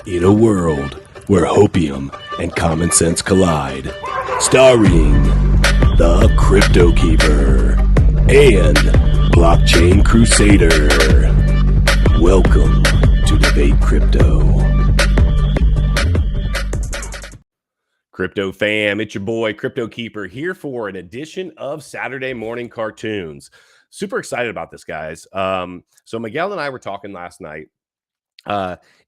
In a world where hopium and common sense collide, starring the CryptoKeeper and BlockchainCrusader. Welcome to Debate Crypto. Crypto fam, it's your boy CryptoKeeper here for an edition of Saturday Morning Cartoons. Super excited about this, guys. So Miguel and I were talking last night.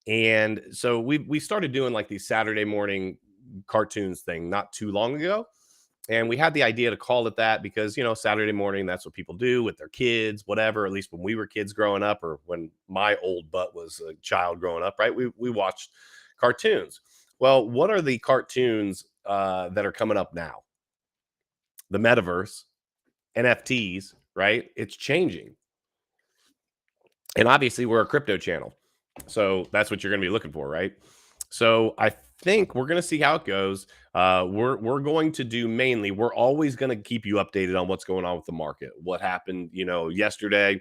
And so we started doing like these Saturday morning cartoons thing not too long ago. And we had the idea to call it that because, you know, Saturday morning, that's what people do with their kids, whatever, at least when we were kids growing up or when my old butt was a child growing up, right? We watched cartoons. Well, what are the cartoons that are coming up now? The Metaverse, NFTs, right? It's changing. And obviously we're a crypto channel. So that's what you're going to be looking for, right? So I think we're going to see how it goes. We're going to do mainly, we're always going to keep you updated on what's going on with the market, what happened, you know, yesterday,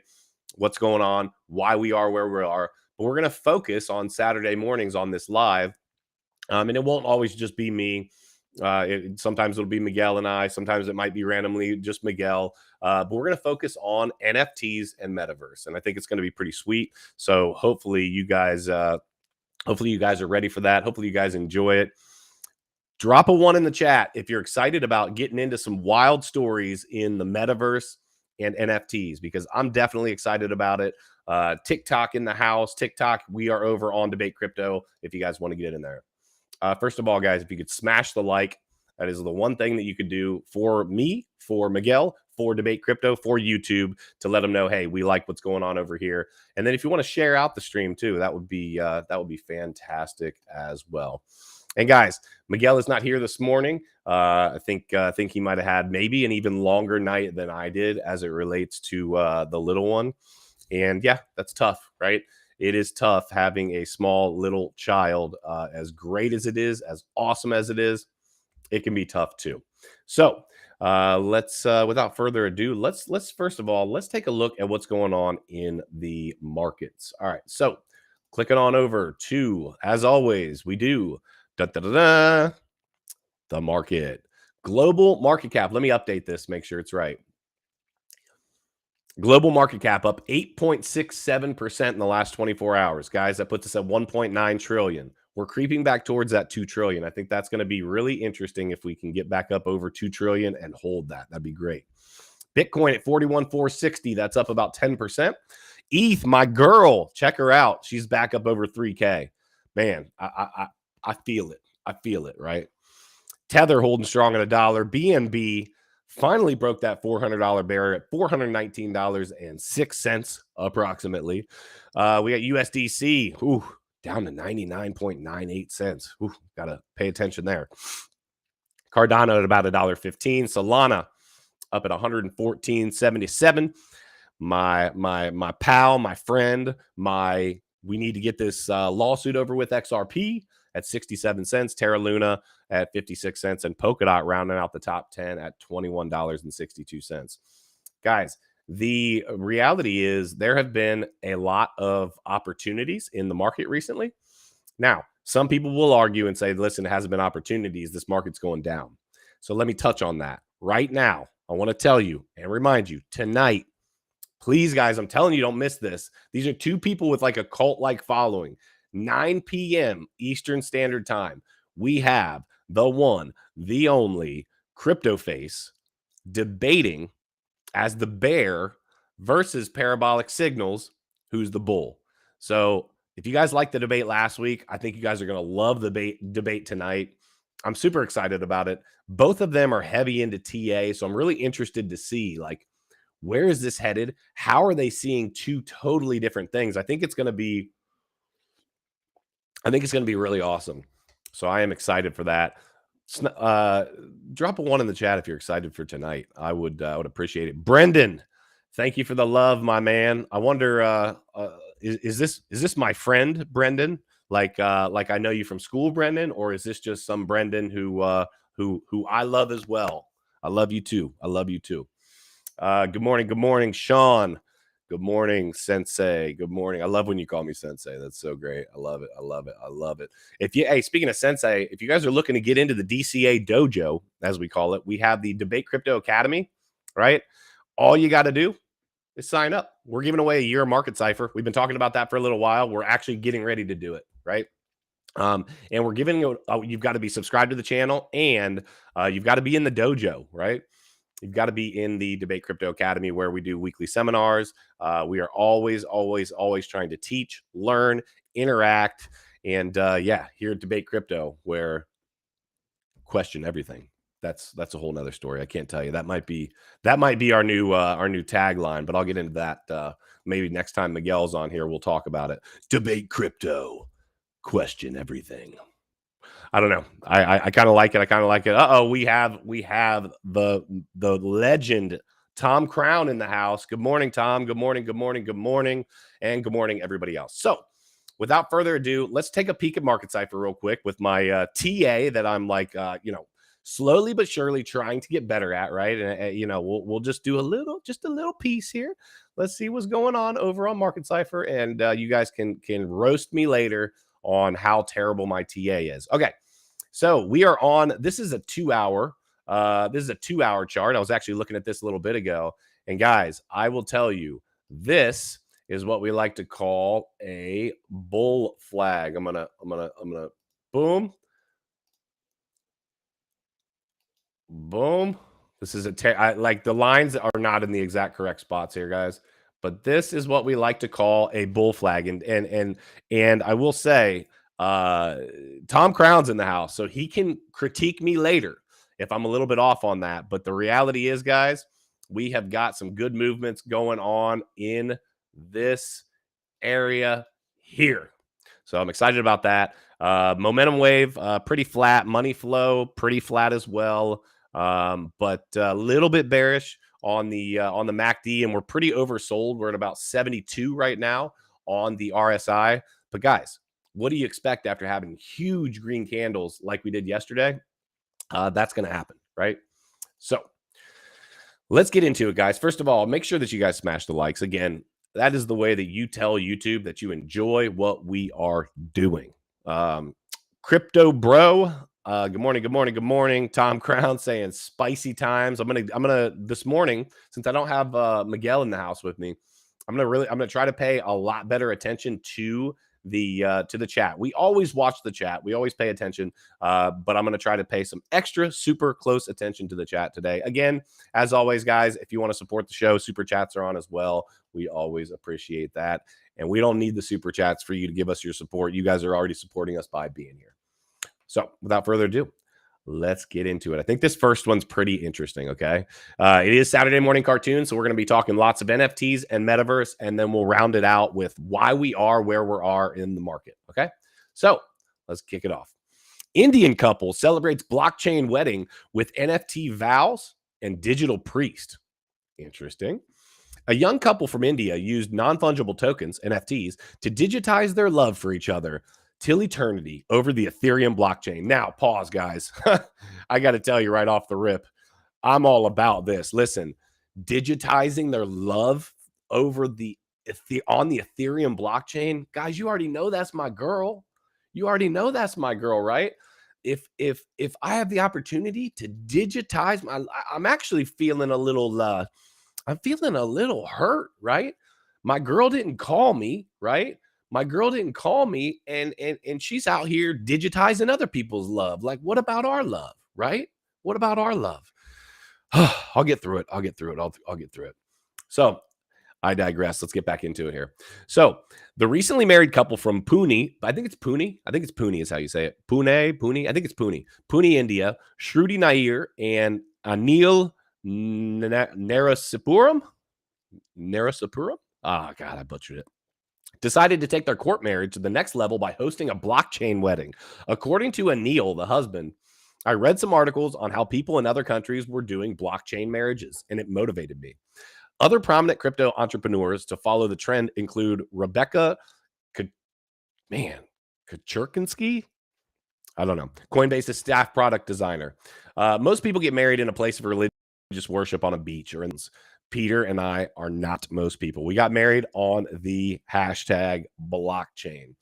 what's going on, why we are where we are. But we're going to focus on Saturday mornings on this live. And it won't always just be me. Sometimes it'll be Miguel and I. Sometimes it might be randomly just Miguel. But we're going to focus on NFTs and Metaverse, and I think it's going to be pretty sweet. So hopefully you guys are ready for that. Hopefully you guys enjoy it. Drop a 1 in the chat if you're excited about getting into some wild stories in the Metaverse and NFTs, because I'm definitely excited about it. TikTok in the house. TikTok, we are over on Debate Crypto if you guys want to get in there. First of all, guys, if you could smash the like, that is the one thing that you could do for me, for Miguel, for Debate Crypto, for YouTube, to let them know, hey, we like what's going on over here. And then if you want to share out the stream too, that would be fantastic as well. And guys, Miguel is not here this morning. I think he might have had maybe an even longer night than I did as it relates to the little one. And yeah, that's tough, right? It is tough having a small little child. As great as it is, as awesome as it is, it can be tough too. So let's without further ado, let's first of all, let's take a look at what's going on in the markets. All right, so clicking on over to, as always, we do the market. Global market cap. Let me update this, make sure it's right. Global market cap up 8.67% in the last 24 hours. Guys, that puts us at 1.9 trillion. We're creeping back towards that 2 trillion. I think that's going to be really interesting if we can get back up over 2 trillion and hold that. That'd be great. Bitcoin at 41,460. That's up about 10%. ETH, my girl, check her out. She's back up over 3K. Man, I feel it. I feel it, right? Tether holding strong at $1. BNB finally broke that $400 barrier at $419.06 approximately. We got USDC, down to 99.98 cents. Got to pay attention there. Cardano at about $1.15. Solana up at 114.77. My pal, my friend, we need to get this lawsuit over with, XRP at 67 cents, Terra Luna at 56 cents, and Polkadot rounding out the top 10 at $21.62. Guys, the reality is there have been a lot of opportunities in the market recently. Now, some people will argue and say, listen, it hasn't been opportunities. This market's going down. So let me touch on that. Right now, I want to tell you and remind you, tonight, please, guys, I'm telling you, don't miss this. These are two people with like a cult-like following. 9 p.m. Eastern Standard Time, we have the one, the only Crypto Face debating as the bear versus Parabolic Signals, who's the bull. So if you guys liked the debate last week, I think you guys are going to love the debate tonight. I'm super excited about it. Both of them are heavy into TA, so I'm really interested to see, like, where is this headed? How are they seeing two totally different things? I think it's going to be really awesome. So I am excited for that. Drop a 1 in the chat if you're excited for tonight. I would appreciate it. Brendan, thank you for the love, my man. I wonder, is this my friend Brendan? Like I know you from school, Brendan, or is this just some Brendan who I love as well? I love you too. I love you too. Good morning, Sean. Good morning, Sensei. Good morning. I love when you call me Sensei. That's so great. I love it. I love it. I love it. Hey, speaking of Sensei, if you guys are looking to get into the DCA dojo, as we call it, we have the Debate Crypto Academy, right? All you got to do is sign up. We're giving away a year of Market Cipher. We've been talking about that for a little while. We're actually getting ready to do it, right? And we're giving you, you've got to be subscribed to the channel, and you've got to be in the dojo, right? You've got to be in the Debate Crypto Academy, where we do weekly seminars. We are always trying to teach, learn, interact, and yeah, here at Debate Crypto, where question everything. That's a whole nother story. I can't tell you. That might be our new tagline, but I'll get into that maybe next time Miguel's on here. We'll talk about it. Debate Crypto, question everything. I don't know. I kind of like it. I kind of like it. We have the legend Tom Crown in the house. Good morning, Tom. Good morning. Good morning. Good morning. And good morning, everybody else. So without further ado, let's take a peek at Market Cipher real quick with my TA that I'm like, slowly but surely trying to get better at, right? And we'll just do a little piece here. Let's see what's going on over on Market Cipher, and you guys can roast me later on how terrible my TA is. Okay, so we are on. This is a 2-hour. This is a 2-hour chart. I was actually looking at this a little bit ago, and guys, I will tell you, this is what we like to call a bull flag. I'm gonna boom. Boom. This is like the lines are not in the exact correct spots here, guys. But this is what we like to call a bull flag. And I will say, Tom Crown's in the house, so he can critique me later if I'm a little bit off on that. But the reality is, guys, we have got some good movements going on in this area here. So I'm excited about that. Momentum wave, pretty flat. Money flow, pretty flat as well. But a little bit bearish on the MACD, and we're pretty oversold. We're at about 72 right now on the RSI. But guys, what do you expect after having huge green candles like we did yesterday? That's going to happen, right? So let's get into it, guys. First of all, make sure that you guys smash the likes. Again, that is the way that you tell YouTube that you enjoy what we are doing. Crypto Bro, good morning, good morning, good morning. Tom Crown saying spicy times. I'm gonna this morning, since I don't have Miguel in the house with me, I'm gonna try to pay a lot better attention to the chat. We always watch the chat. We always pay attention, but I'm going to try to pay some extra super close attention to the chat today. Again, as always, guys, if you want to support the show, super chats are on as well. We always appreciate that. And we don't need the super chats for you to give us your support. You guys are already supporting us by being here. So without further ado, let's get into it. I think this first one's pretty interesting, okay? It is Saturday morning cartoon, so we're going to be talking lots of NFTs and Metaverse, and then we'll round it out with why we are where we are in the market, okay? So let's kick it off. Indian couple celebrates blockchain wedding with NFT vows and digital priest. Interesting. A young couple from India used non-fungible tokens, NFTs, to digitize their love for each other till eternity over the Ethereum blockchain. Now, pause, guys. I got to tell you right off the rip, I'm all about this. Listen, digitizing their love over on the Ethereum blockchain, guys, you already know that's my girl. You already know that's my girl, right? If I have the opportunity to digitize I'm actually feeling a little I'm feeling a little hurt, right? My girl didn't call me, right? My girl didn't call me, and she's out here digitizing other people's love. Like, what about our love, right? What about our love? I'll get through it. I'll get through it. So I digress. Let's get back into it here. So the recently married couple from Pune, I think it's Pune is how you say it. Pune. I think it's Pune, India. Shruti Nair and Anil Narasipuram. Ah, God, I butchered it. Decided to take their court marriage to the next level by hosting a blockchain wedding. According to Anil, the husband, I read some articles on how people in other countries were doing blockchain marriages, and it motivated me. Other prominent crypto entrepreneurs to follow the trend include Rebecca Kaczorkinski. I don't know. Coinbase's staff product designer. Most people get married in a place of religious worship on a beach or in Peter and I are not most people. We got married on the hashtag blockchain.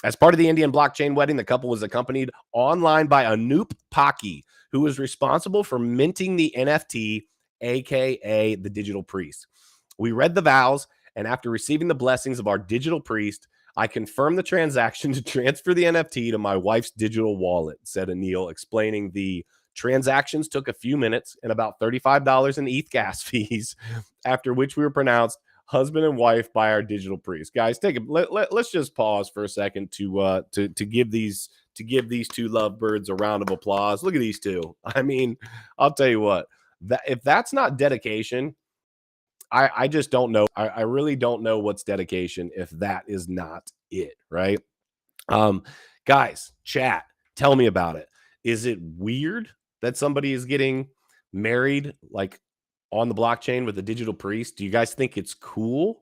As part of the Indian blockchain wedding, the couple was accompanied online by Anup Paki, who was responsible for minting the NFT, aka the digital priest. We read the vows, and after receiving the blessings of our digital priest, I confirmed the transaction to transfer the NFT to my wife's digital wallet, said Anil, explaining the transactions took a few minutes and about $35 in ETH gas fees, after which we were pronounced husband and wife by our digital priest. Guys, let's just pause for a second to give these two lovebirds a round of applause. Look at these two. I mean, I'll tell you what, that if that's not dedication, I just don't know. I really don't know what's dedication if that is not it, right? Guys, chat, tell me about it. Is it weird that somebody is getting married like on the blockchain with a digital priest? Do you guys think it's cool?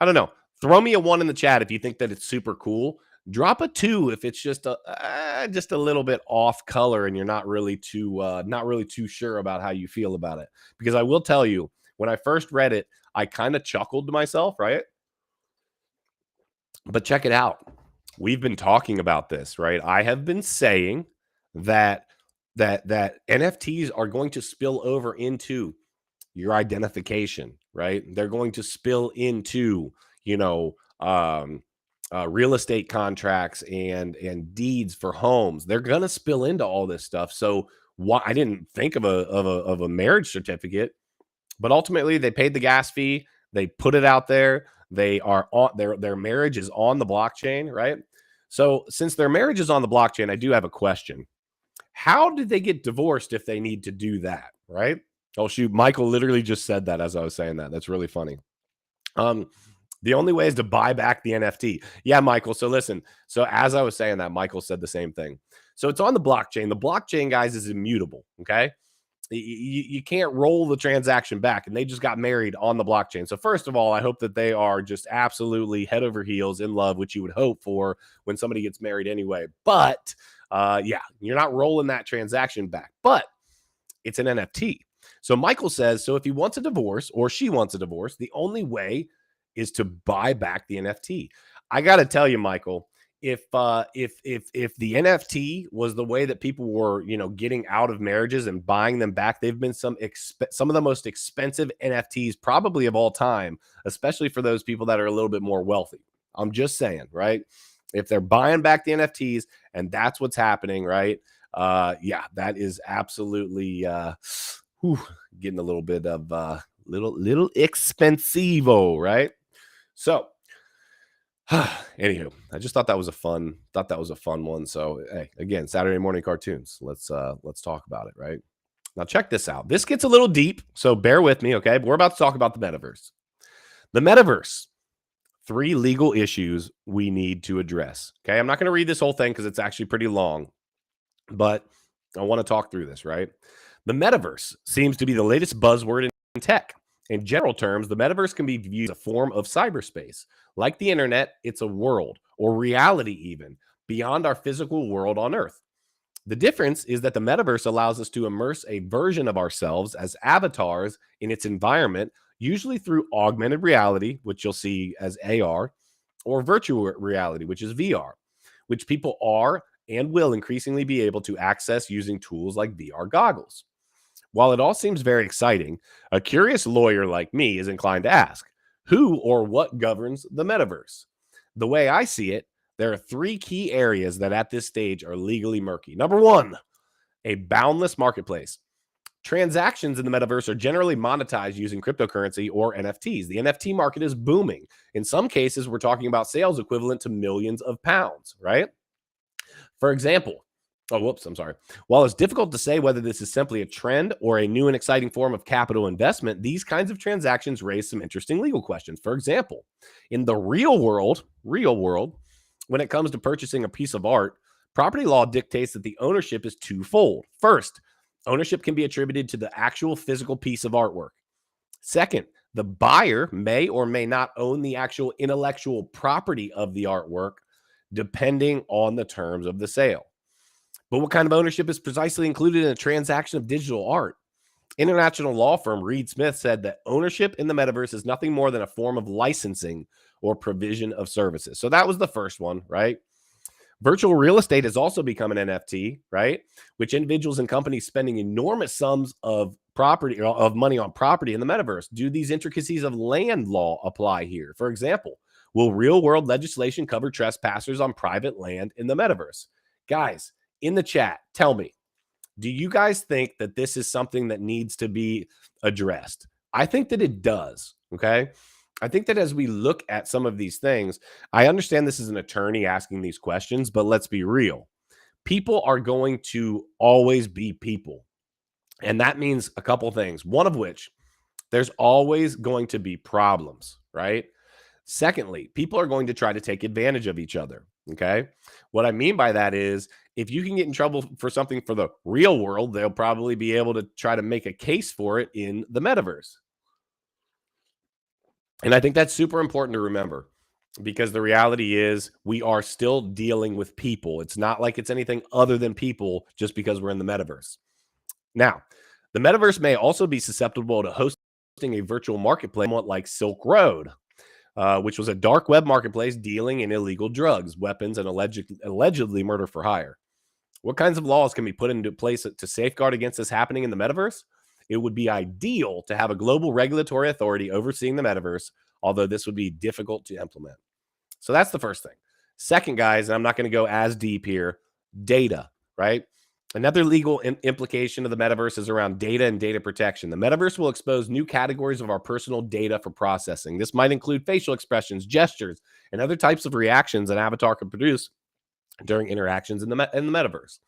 I don't know. Throw me a 1 in the chat if you think that it's super cool. Drop a 2 if it's just a little bit off color and you're not really too sure about how you feel about it. Because I will tell you, when I first read it, I kind of chuckled to myself, right? But check it out. We've been talking about this, right? I have been saying that NFTs are going to spill over into your identification, right? They're going to spill into, real estate contracts and deeds for homes. They're going to spill into all this stuff. So why I didn't think of a marriage certificate, but ultimately they paid the gas fee. They put it out there. They are on their marriage is on the blockchain, right? So since their marriage is on the blockchain, I do have a question. How did they get divorced if they need to do that, right? Oh, shoot. Michael literally just said that as I was saying that. That's really funny. The only way is to buy back the NFT. Yeah, Michael. So listen. So as I was saying that, Michael said the same thing. So it's on the blockchain. The blockchain, guys, is immutable, okay? You can't roll the transaction back, and they just got married on the blockchain. So first of all, I hope that they are just absolutely head over heels in love, which you would hope for when somebody gets married anyway. But yeah, you're not rolling that transaction back, but it's an NFT. So Michael says, so if he wants a divorce or she wants a divorce, the only way is to buy back the NFT. I got to tell you, Michael, if the NFT was the way that people were, getting out of marriages and buying them back, they've been some of the most expensive NFTs probably of all time, especially for those people that are a little bit more wealthy. I'm just saying, right? If they're buying back the NFTs and that's what's happening, right? Yeah, that is absolutely getting a little bit of little expensivo, right? So anywho, I just thought that was a fun one. So hey, again, Saturday morning cartoons. Let's talk about it, right? Now check this out. This gets a little deep, so bear with me, okay? But we're about to talk about the metaverse. The metaverse. 3 legal issues we need to address. Okay, I'm not going to read this whole thing because it's actually pretty long, but I want to talk through this, right? The metaverse seems to be the latest buzzword in tech. In general terms, the metaverse can be viewed as a form of cyberspace. Like the internet, it's a world, or reality even, beyond our physical world on Earth. The difference is that the metaverse allows us to immerse a version of ourselves as avatars in its environment, usually through augmented reality, which you'll see as AR, or virtual reality, which is VR, which people are and will increasingly be able to access using tools like VR goggles. While it all seems very exciting, a curious lawyer like me is inclined to ask, who or what governs the metaverse? The way I see it, there are 3 key areas that at this stage are legally murky. Number 1, a boundless marketplace. Transactions in the metaverse are generally monetized using cryptocurrency or NFTs. The NFT market is booming. In some cases, we're talking about sales equivalent to millions of pounds, right? For example, I'm sorry. While it's difficult to say whether this is simply a trend or a new and exciting form of capital investment, these kinds of transactions raise some interesting legal questions. For example, in the real world, when it comes to purchasing a piece of art, property law dictates that the ownership is twofold. First, ownership can be attributed to the actual physical piece of artwork. Second, the buyer may or may not own the actual intellectual property of the artwork, depending on the terms of the sale. But what kind of ownership is precisely included in a transaction of digital art? International law firm Reed Smith said that ownership in the metaverse is nothing more than a form of licensing or provision of services. So that was the first one, right? Virtual real estate has also become an NFT, right? Which individuals and companies spending enormous sums of property of money on property in the metaverse. Do these intricacies of land law apply here? For example, will real world legislation cover trespassers on private land in the metaverse? Guys, in the chat, tell me, do you guys think that this is something that needs to be addressed? I think that it does. Okay. I think that as we look at some of these things, I understand this is an attorney asking these questions, but let's be real. People are going to always be people. And that means a couple things. One of which, there's always going to be problems, right? Secondly, people are going to try to take advantage of each other. Okay. What I mean by that is if you can get in trouble for something for the real world, they'll probably be able to try to make a case for it in the metaverse. And I think that's super important to remember because the reality is we are still dealing with people. It's not like it's anything other than people just because we're in the metaverse. Now, the metaverse may also be susceptible to hosting a virtual marketplace, somewhat like Silk Road, which was a dark web marketplace dealing in illegal drugs, weapons, and allegedly murder for hire. What kinds of laws can be put into place to safeguard against this happening in the metaverse? It would be ideal to have a global regulatory authority overseeing the metaverse, although this would be difficult to implement. So that's the first thing. Second, guys, and I'm not going to go as deep here, data, right? Another legal implication of the metaverse is around data and data protection. The metaverse will expose new categories of our personal data for processing. This might include facial expressions, gestures, and other types of reactions an avatar can produce during interactions in the metaverse.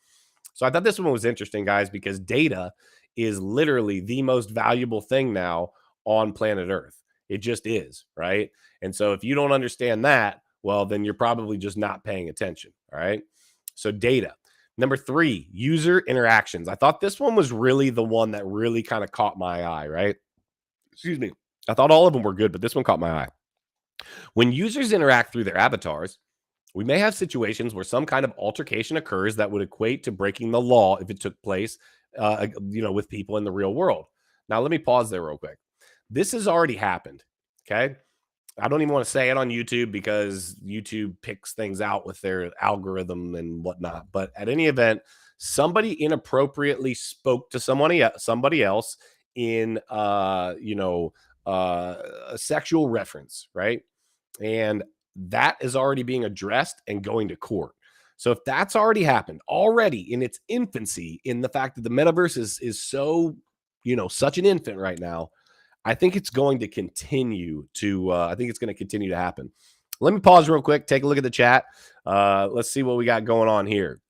So I thought this one was interesting, guys, because data is literally the most valuable thing now on planet Earth. It just is, right? And so if you don't understand that, well, then you're probably just not paying attention, all right? So data. Number 3, user interactions. I thought this one was really the one that really kind of caught my eye, right? Excuse me. I thought all of them were good, but this one caught my eye. When users interact through their avatars, we may have situations where some kind of altercation occurs that would equate to breaking the law if it took place, with people in the real world. Now, let me pause there real quick. This has already happened, okay? I don't even want to say it on YouTube because YouTube picks things out with their algorithm and whatnot. But at any event, somebody inappropriately spoke to somebody else in, a sexual reference, right? And that is already being addressed and going to court. So if that's already happened, already in its infancy, in the fact that the metaverse is so, such an infant right now, I think it's going to continue to happen. Let me pause real quick, take a look at the chat. Let's see what we got going on here.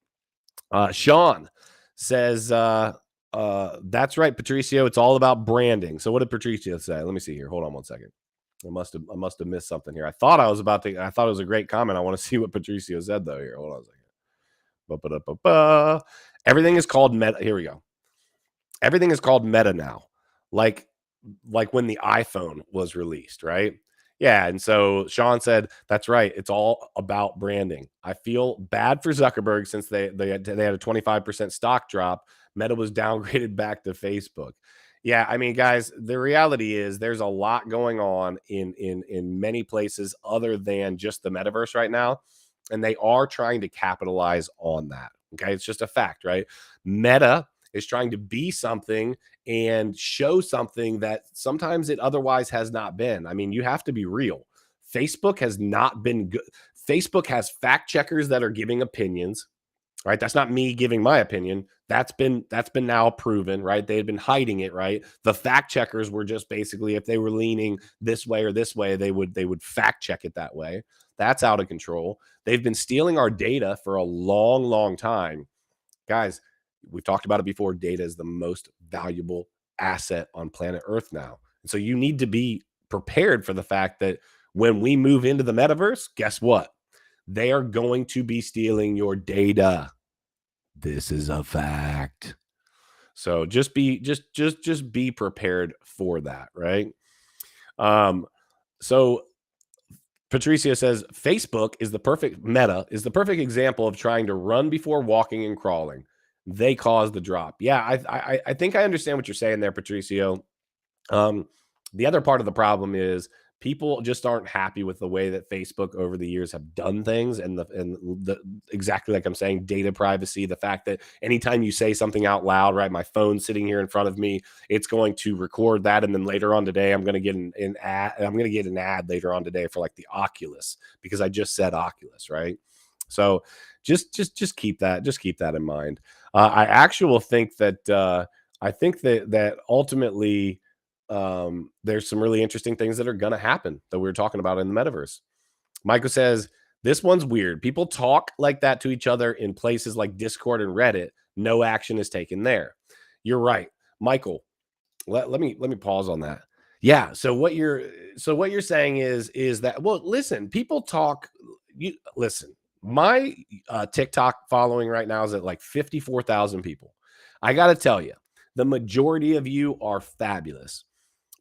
Sean says, that's right, Patricio. It's all about branding. So what did Patricio say? Let me see here. Hold on one second. I must have missed something here. I thought it was a great comment. I want to see what Patricio said though here. Hold on a second. Everything is called meta. Here we go. Everything is called meta now. Like when the iPhone was released, right? Yeah. And so Sean said, that's right. It's all about branding. I feel bad for Zuckerberg since they had a 25% stock drop. Meta was downgraded back to Facebook. Yeah, I mean, guys, the reality is there's a lot going on in many places other than just the metaverse right now, and they are trying to capitalize on that. Okay, it's just a fact, right? Meta is trying to be something and show something that sometimes it otherwise has not been. I mean, you have to be real. Facebook has not been good. Facebook has fact checkers that are giving opinions. Right. That's not me giving my opinion. That's been now proven, right? They had been hiding it, right? The fact checkers were just basically if they were leaning this way or this way, they would fact check it that way. That's out of control. They've been stealing our data for a long, long time. Guys, we've talked about it before. Data is the most valuable asset on planet Earth now. And so you need to be prepared for the fact that when we move into the metaverse, guess what? They are going to be stealing your data. This is a fact. So just be prepared for that, right? So Patricia says Meta is the perfect example of trying to run before walking and crawling. they cause the drop. Yeah, I think I understand what you're saying there, Patricio. The other part of the problem is people just aren't happy with the way that Facebook over the years have done things, and the exactly like I'm saying, data privacy, the fact that anytime you say something out loud, right, my phone's sitting here in front of me, it's going to record that, and then later on today I'm going to get an ad. I'm going to get an ad later on today for like the Oculus because I just said Oculus, right? So just keep that in mind. I actually think that ultimately there's some really interesting things that are going to happen that we were talking about in the metaverse. Michael says, this one's weird. People talk like that to each other in places like Discord and Reddit. No action is taken there. You're right, Michael. Let me pause on that. Yeah. So what you're saying is that, well, listen, people talk. You listen. My TikTok following right now is at like 54,000 people. I got to tell you, the majority of you are fabulous.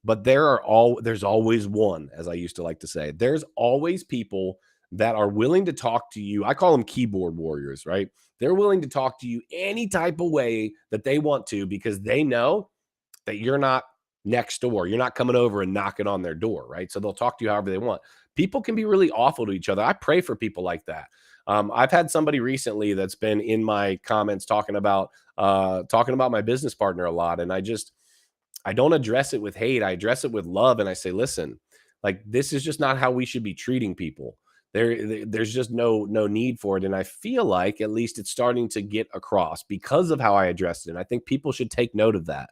But there's always one, as I used to like to say. There's always people that are willing to talk to you. I call them keyboard warriors, right? They're willing to talk to you any type of way that they want to because they know that you're not next door. You're not coming over and knocking on their door, right? So they'll talk to you however they want. People can be really awful to each other. I pray for people like that. I've had somebody recently that's been in my comments talking about my business partner a lot, and I don't address it with hate. I address it with love. And I say, listen, like, this is just not how we should be treating people. There's just no need for it. And I feel like at least it's starting to get across because of how I addressed it. And I think people should take note of that.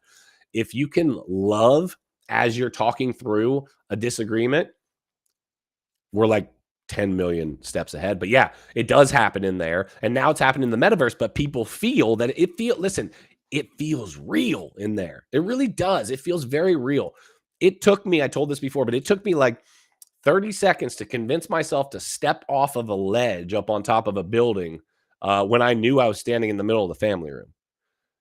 If you can love as you're talking through a disagreement, we're like 10 million steps ahead. But yeah, it does happen in there. And now it's happening in the metaverse, but people feel that listen, it feels real in there. It really does. It feels very real. It took me, I told this before, but it took me like 30 seconds to convince myself to step off of a ledge up on top of a building when I knew I was standing in the middle of the family room.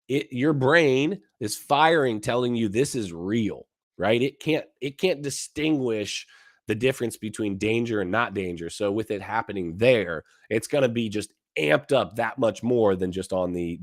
Your brain is firing, telling you this is real, right? It can't distinguish the difference between danger and not danger. So with it happening there, it's going to be just amped up that much more than just on the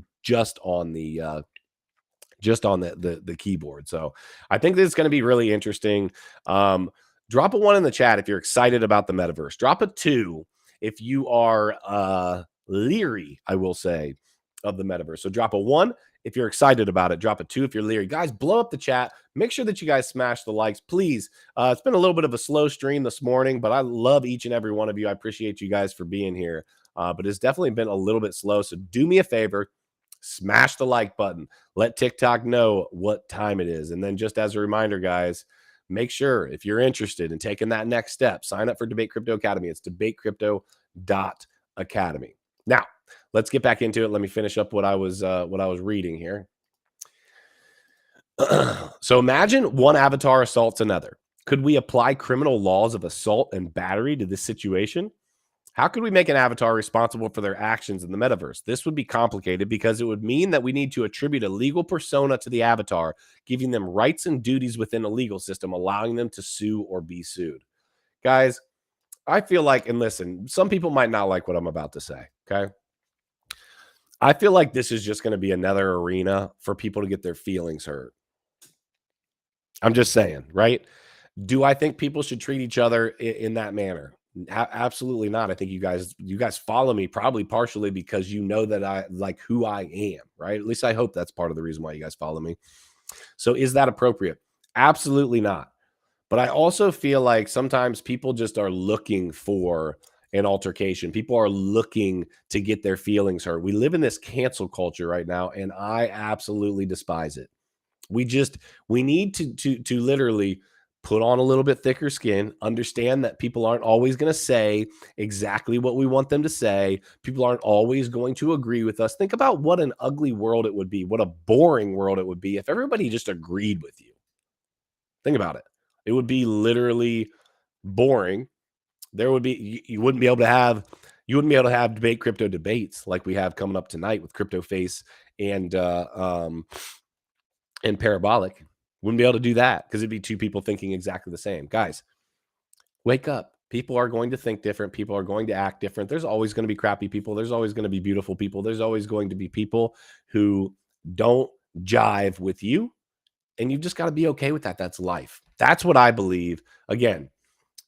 keyboard. So I think this is going to be really interesting. Drop a 1 in the chat if you're excited about the metaverse. Drop a 2 if you are leery, I will say, of the metaverse. So drop a 1 if you're excited about it. Drop a 2 if you're leery. Guys, blow up the chat. Make sure that you guys smash the likes, please. It's been a little bit of a slow stream this morning, but I love each and every one of you. I appreciate you guys for being here. But it's definitely been a little bit slow. So do me a favor. Smash the like button. Let TikTok know what time it is. And then just as a reminder, guys, make sure if you're interested in taking that next step, sign up for Debate Crypto Academy. It's debatecrypto.academy. Now, let's get back into it. Let me finish up what I was reading here. So imagine one avatar assaults another. Could we apply criminal laws of assault and battery to this situation? How could we make an avatar responsible for their actions in the metaverse? This would be complicated because it would mean that we need to attribute a legal persona to the avatar, giving them rights and duties within a legal system, allowing them to sue or be sued. Guys, I feel like, and listen, some people might not like what I'm about to say, okay? I feel like this is just going to be another arena for people to get their feelings hurt. I'm just saying, right? Do I think people should treat each other in that manner? Absolutely not. I think you guys follow me probably partially because you know that I like who I am, right? At least I hope that's part of the reason why you guys follow me. So is that appropriate? Absolutely not. But I also feel like sometimes people just are looking for an altercation. People are looking to get their feelings hurt. We live in this cancel culture right now, and I absolutely despise it. We need to literally put on a little bit thicker skin, understand that people aren't always going to say exactly what we want them to say. People aren't always going to agree with us. Think about what an ugly world it would be, what a boring world it would be if everybody just agreed with you. Think about it. It would be literally boring. There would be, you wouldn't be able to have debate crypto debates like we have coming up tonight with Crypto Face and Parabolic. Wouldn't be able to do that because it'd be two people thinking exactly the same. Guys, wake up. People are going to think different. People are going to act different. There's always going to be crappy people. There's always going to be beautiful people. There's always going to be people who don't jive with you. And you've just got to be okay with that. That's life. That's what I believe. Again,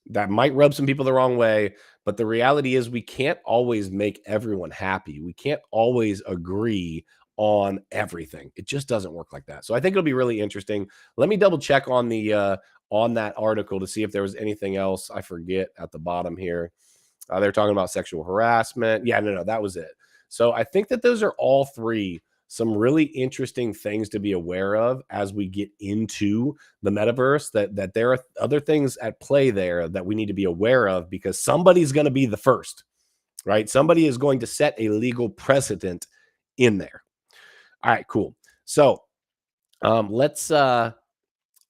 that might rub some people the wrong way, but the reality is we can't always make everyone happy. We can't always agree on everything. It just doesn't work like that. So I think it'll be really interesting. Let me double check on the on that article to see if there was anything else I forget at the bottom here. They're talking about sexual harassment. Yeah, no, that was it. So I think that those are all three some really interesting things to be aware of as we get into the metaverse, that there are other things at play there that we need to be aware of, because somebody's going to be the first, right? Somebody is going to set a legal precedent in there. All right, cool. So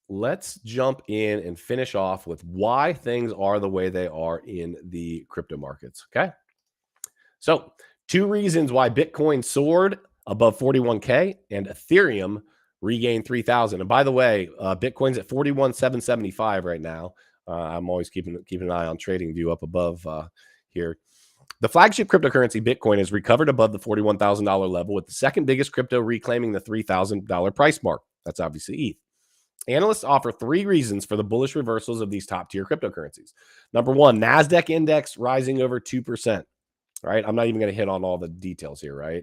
let's jump in and finish off with why things are the way they are in the crypto markets. Okay. So 2 reasons why Bitcoin soared above 41K and Ethereum regained 3,000. And by the way, Bitcoin's at 41,775 right now. I'm always keeping an eye on TradingView up above here. The flagship cryptocurrency Bitcoin has recovered above the $41,000 level, with the second biggest crypto reclaiming the $3,000 price mark. That's obviously ETH. Analysts offer 3 reasons for the bullish reversals of these top tier cryptocurrencies. Number 1, NASDAQ index rising over 2%. Right? I'm not even going to hit on all the details here, right?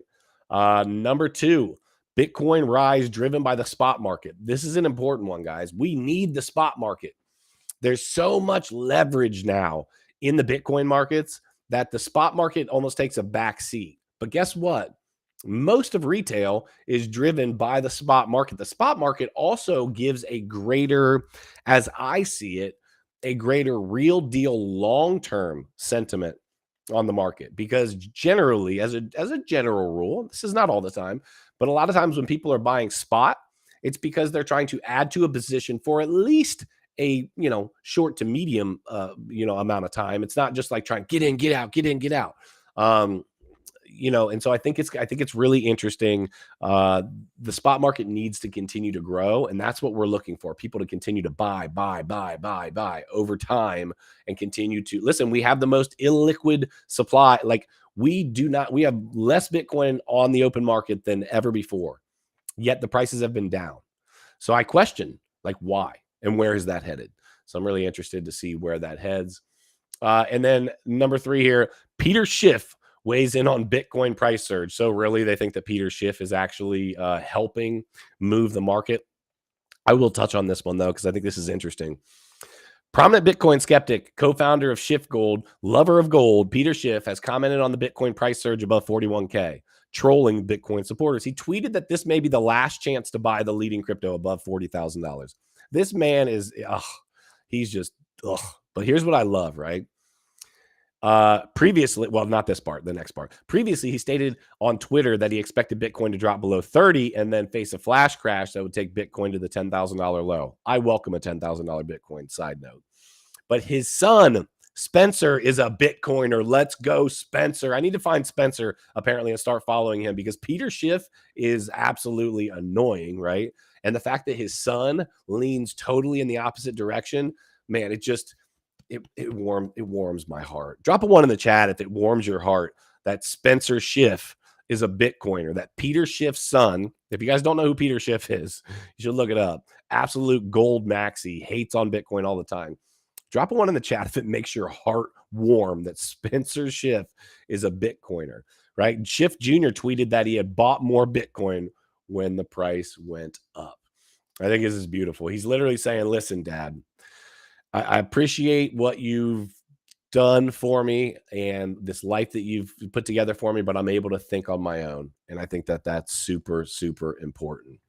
Number 2, Bitcoin rise driven by the spot market. This is an important one, guys. We need the spot market. There's so much leverage now in the Bitcoin markets that the spot market almost takes a back seat. But guess what? Most of retail is driven by the spot market. The spot market also gives a greater, as I see it, a greater real deal long-term sentiment on the market, because generally, as a general rule, this is not all the time, but a lot of times when people are buying spot, it's because they're trying to add to a position for at least a short to medium amount of time. It's not just like trying to get in, get out, get in, get out. And so I think it's really interesting. The spot market needs to continue to grow, and that's what we're looking for. People to continue to buy over time and continue to listen. We have the most illiquid supply. Like we have less Bitcoin on the open market than ever before, yet the prices have been down. So I question, like, why and where is that headed? So I'm really interested to see where that heads. And then number 3 here, Peter Schiff weighs in on Bitcoin price surge. So really, they think that Peter Schiff is actually helping move the market. I will touch on this one, though, because I think this is interesting. Prominent Bitcoin skeptic, co-founder of Schiff Gold, lover of gold, Peter Schiff has commented on the Bitcoin price surge above 41K, trolling Bitcoin supporters. He tweeted that this may be the last chance to buy the leading crypto above $40,000. This man is, he's just, But here's what I love, right? Previously, well, not this part, the next part. Previously, he stated on Twitter that he expected Bitcoin to drop below 30 and then face a flash crash that would take Bitcoin to the $10,000 low. I welcome a $10,000 Bitcoin, side note. But his son, Spencer, is a Bitcoiner. Let's go, Spencer. I need to find Spencer, apparently, and start following him, because Peter Schiff is absolutely annoying, right? And the fact that his son leans totally in the opposite direction, man, it warms my heart. Drop a 1 in the chat if it warms your heart that Spencer Schiff is a Bitcoiner, that Peter Schiff's son. If you guys don't know who Peter Schiff is, you should look it up. Absolute gold maxi, hates on Bitcoin all the time. Drop a 1 in the chat if it makes your heart warm that Spencer Schiff is a Bitcoiner, right? Schiff Jr. tweeted that he had bought more Bitcoin when the price went up. I think this is beautiful. He's literally saying, listen, Dad, I appreciate what you've done for me and this life that you've put together for me, but I'm able to think on my own. And I think that that's super, super important.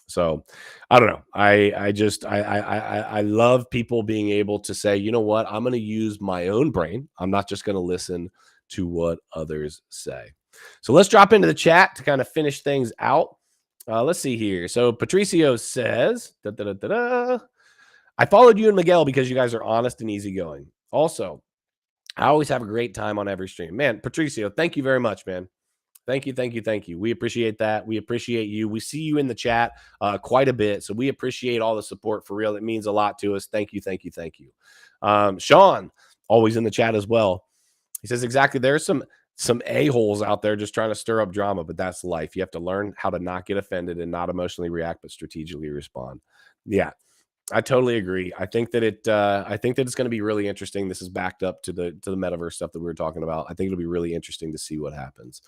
So I don't know. I love people being able to say, you know what, I'm going to use my own brain. I'm not just going to listen to what others say. So let's drop into the chat to kind of finish things out. Let's see here. So Patricio says, I followed you and Miguel because you guys are honest and easygoing. Also, I always have a great time on every stream. Man, Patricio, thank you very much, man. Thank you. We appreciate that. We appreciate you. We see you in the chat quite a bit. So we appreciate all the support for real. It means a lot to us. Thank you. Sean, always in the chat as well. He says, exactly. There's some a-holes out there just trying to stir up drama, but that's life. You have to learn how to not get offended and not emotionally react, but strategically respond. Yeah, I totally agree. I think that it's going to be really interesting. This is backed up to the metaverse stuff that we were talking about. I think it'll be really interesting to see what happens.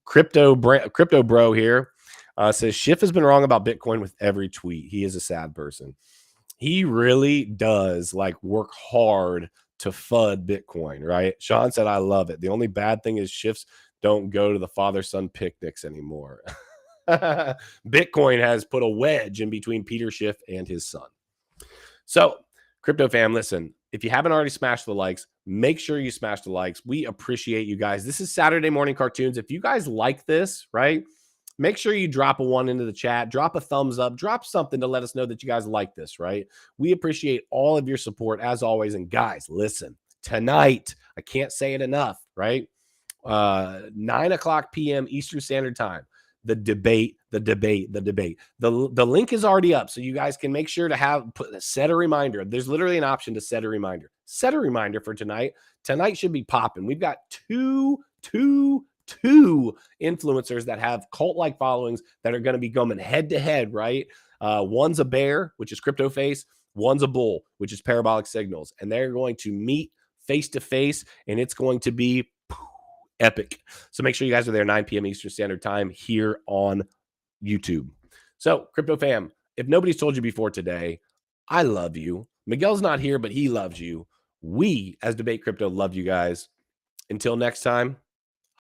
Crypto bro here says Schiff has been wrong about Bitcoin with every tweet. He is a sad person. He really does like work hard to FUD Bitcoin, right? Sean said, I love it. The only bad thing is Schiffs don't go to the father-son picnics anymore. Bitcoin has put a wedge in between Peter Schiff and his son. So, Crypto fam, listen, if you haven't already smashed the likes, make sure you smash the likes. We appreciate you guys. This is Saturday Morning Cartoons. If you guys like this, right, make sure you drop a 1 into the chat, drop a thumbs up, drop something to let us know that you guys like this, right? We appreciate all of your support as always. And guys, listen, tonight, I can't say it enough, right? 9 o'clock p.m. Eastern Standard Time. The debate. The link is already up, so you guys can make sure to set a reminder. There's literally an option to set a reminder. Set a reminder for tonight. Tonight should be popping. We've got two influencers that have cult-like followings that are going to be going head-to-head, right? One's a bear, which is Crypto Face. One's a bull, which is Parabolic Signals. And they're going to meet face-to-face, and it's going to be epic. So make sure you guys are there 9 p.m. Eastern Standard Time here on YouTube. So, Crypto fam, if nobody's told you before today, I love you. Miguel's not here, but he loves you. We, as Debate Crypto, love you guys. Until next time,